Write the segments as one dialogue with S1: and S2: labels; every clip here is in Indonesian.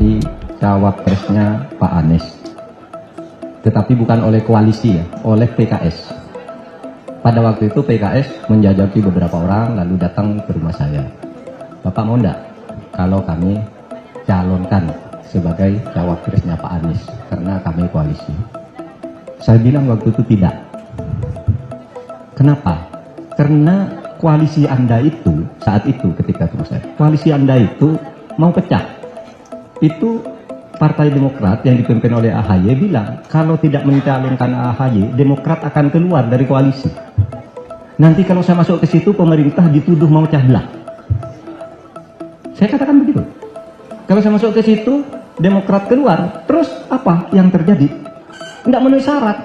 S1: menjadi cawapresnya Pak Anies, tetapi bukan oleh koalisi ya, oleh PKS. Pada waktu itu PKS menjajaki beberapa orang lalu datang ke rumah saya. Bapak mau enggak kalau kami calonkan sebagai cawapresnya Pak Anies karena kami koalisi? Saya bilang waktu itu tidak. Kenapa? Karena koalisi Anda itu saat itu ketika itu saya, koalisi Anda itu mau pecah. Itu Partai Demokrat yang dipimpin oleh AHY bilang kalau tidak mencalonkan AHY, Demokrat akan keluar dari koalisi. Nanti kalau saya masuk ke situ pemerintah dituduh mau pecah belah. Saya katakan begitu. Kalau saya masuk ke situ Demokrat keluar, terus apa yang terjadi? Tidak memenuhi syarat.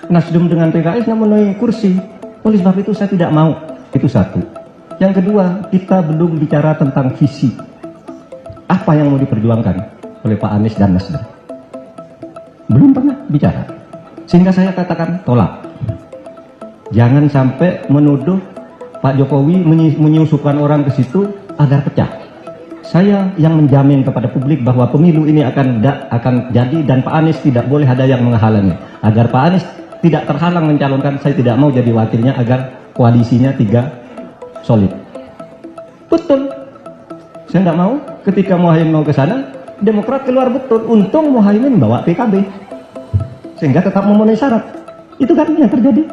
S1: Nasdem dengan PKS tidak memenuhi kursi. Oleh sebab itu saya tidak mau. Itu satu. Yang kedua, kita belum bicara tentang visi. Apa yang mau diperjuangkan oleh Pak Anies dan Nasdem? Belum pernah bicara. Sehingga saya katakan tolak. Jangan sampai menuduh Pak Jokowi menyusupkan orang ke situ agar pecah. Saya yang menjamin kepada publik bahwa pemilu ini akan jadi dan Pak Anies tidak boleh ada yang menghalangi. Agar Pak Anies tidak terhalang mencalonkan, saya tidak mau jadi wakilnya agar koalisinya 3 solid. Betul. Saya tidak mau ketika Muhaimin mau ke sana, Demokrat keluar betul. Untung Muhaimin bawa PKB. Sehingga tetap memenuhi syarat. Itu kan yang terjadi.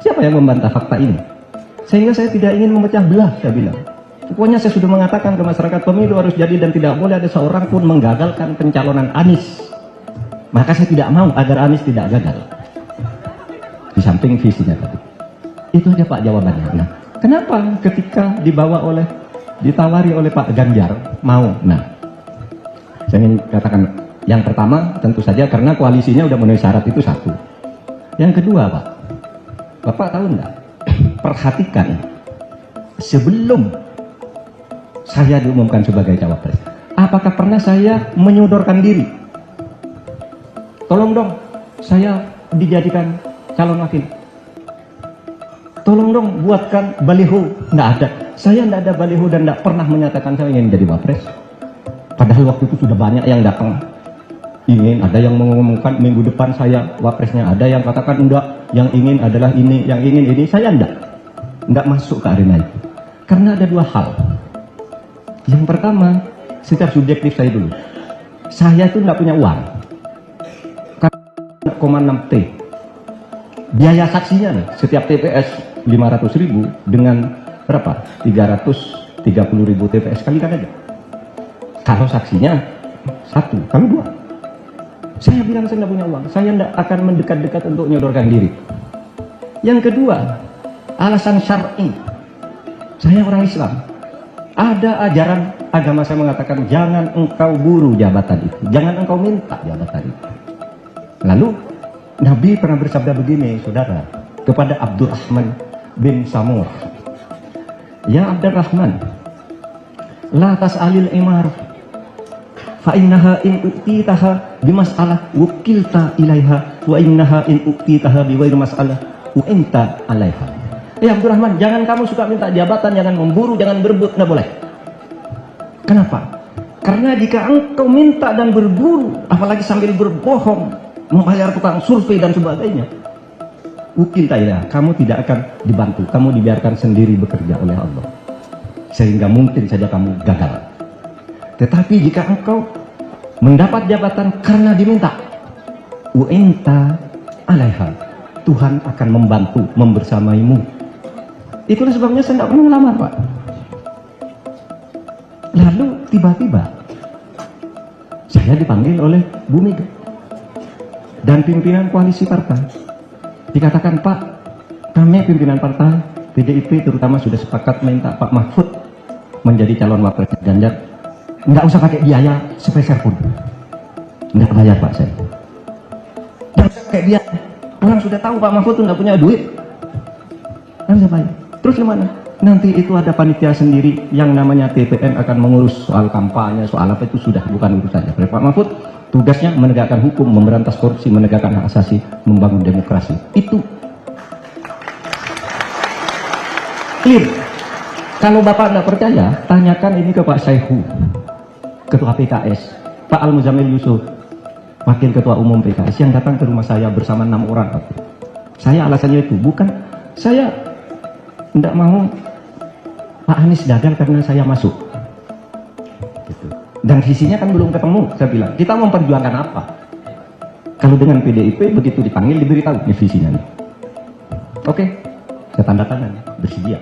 S1: Siapa yang membantah fakta ini? Sehingga saya tidak ingin memecah belah, saya bilang. Pokoknya saya sudah mengatakan ke masyarakat pemilu harus jadi dan tidak boleh ada seorang pun menggagalkan pencalonan Anies. Maka saya tidak mau agar Anies tidak gagal. Di samping visinya tadi. Itu aja Pak jawabannya. Nah, kenapa ketika ditawari oleh Pak Ganjar mau? Nah, saya ingin katakan yang pertama tentu saja karena koalisinya udah memenuhi syarat, itu satu. Yang kedua Pak, Bapak tahu enggak? Perhatikan sebelum saya diumumkan sebagai cawapres, apakah pernah saya menyodorkan diri? Tolong dong, saya dijadikan calon wakil. Tolong dong buatkan baliho. Nggak ada. Saya nggak ada baliho dan nggak pernah menyatakan saya ingin jadi wapres. Padahal waktu itu sudah banyak yang datang ingin, ada yang mengumumkan minggu depan saya wapresnya, ada yang katakan enggak, yang ingin adalah ini, yang ingin ini. Saya enggak masuk ke arena itu. Karena ada 2 hal. Yang pertama, secara subjektif saya dulu. Saya itu enggak punya uang. Karena 0,6 T. Biaya saksinya nih, setiap TPS 500.000 dengan berapa? 330.000 TPS, kalikan aja. Kalau saksinya 1, kalau 2. Saya bilang saya tidak punya uang, saya tidak akan mendekat-dekat untuk menyodorkan diri. Yang kedua, alasan syar'i. Saya orang Islam. Ada ajaran agama saya mengatakan jangan engkau buru jabatan itu, jangan engkau minta jabatan itu. Lalu Nabi pernah bersabda begini, saudara, kepada Abdurrahman bin Samur. Ya Abdurrahman, la tas'alil imar, fa innaha in uktitaha bimas'alah wukilta ilaiha, wa innaha in uktitaha biwair mas'alah u'inta alaiha. Ya Abdurrahman, jangan kamu suka minta jabatan, jangan memburu, jangan berebut, nggak boleh. Kenapa? Karena jika engkau minta dan berburu, apalagi sambil berbohong, membayar tukang survei dan sebagainya, ukilta ilaiha, kamu tidak akan dibantu, kamu dibiarkan sendiri bekerja oleh Allah, sehingga mungkin saja kamu gagal. Tetapi jika engkau mendapat jabatan karena diminta, u'inta alaiha, Tuhan akan membantu, membersamaimu. Itulah sebabnya saya tidak pernah melamar, Pak. Lalu tiba-tiba saya dipanggil oleh Bu Mega dan pimpinan koalisi partai. Dikatakan, Pak, kami pimpinan partai PDIP terutama sudah sepakat minta Pak Mahfud menjadi calon wapres Ganjar. Nggak usah pakai biaya sepeser pun. Nggak bayar Pak saya. Nggak usah pakai biaya. Orang sudah tahu Pak Mahfud itu nggak punya duit. Nggak usah bayar. Terus gimana? Nanti itu ada panitia sendiri yang namanya TPN akan mengurus soal kampanye, soal apa, itu sudah bukan urusannya. Pak Mahfud tugasnya menegakkan hukum, memberantas korupsi, menegakkan hak asasi, membangun demokrasi. Itu clear. Kalau Bapak tidak percaya, tanyakan ini ke Pak Saihu. Ketua PKS, Pak Al-Muzamil Yusuf, Wakil Ketua Umum PKS yang datang ke rumah saya bersama 6 orang. Saya alasannya itu, bukan saya tidak mau Pak Anies gagal karena saya masuk. Gitu. Dan visinya kan belum ketemu, saya bilang. Kita mau memperjuangkan apa? Kalau dengan PDIP begitu dipanggil diberitahu, ini visinya nih. Oke, saya tanda tangan, bersedia.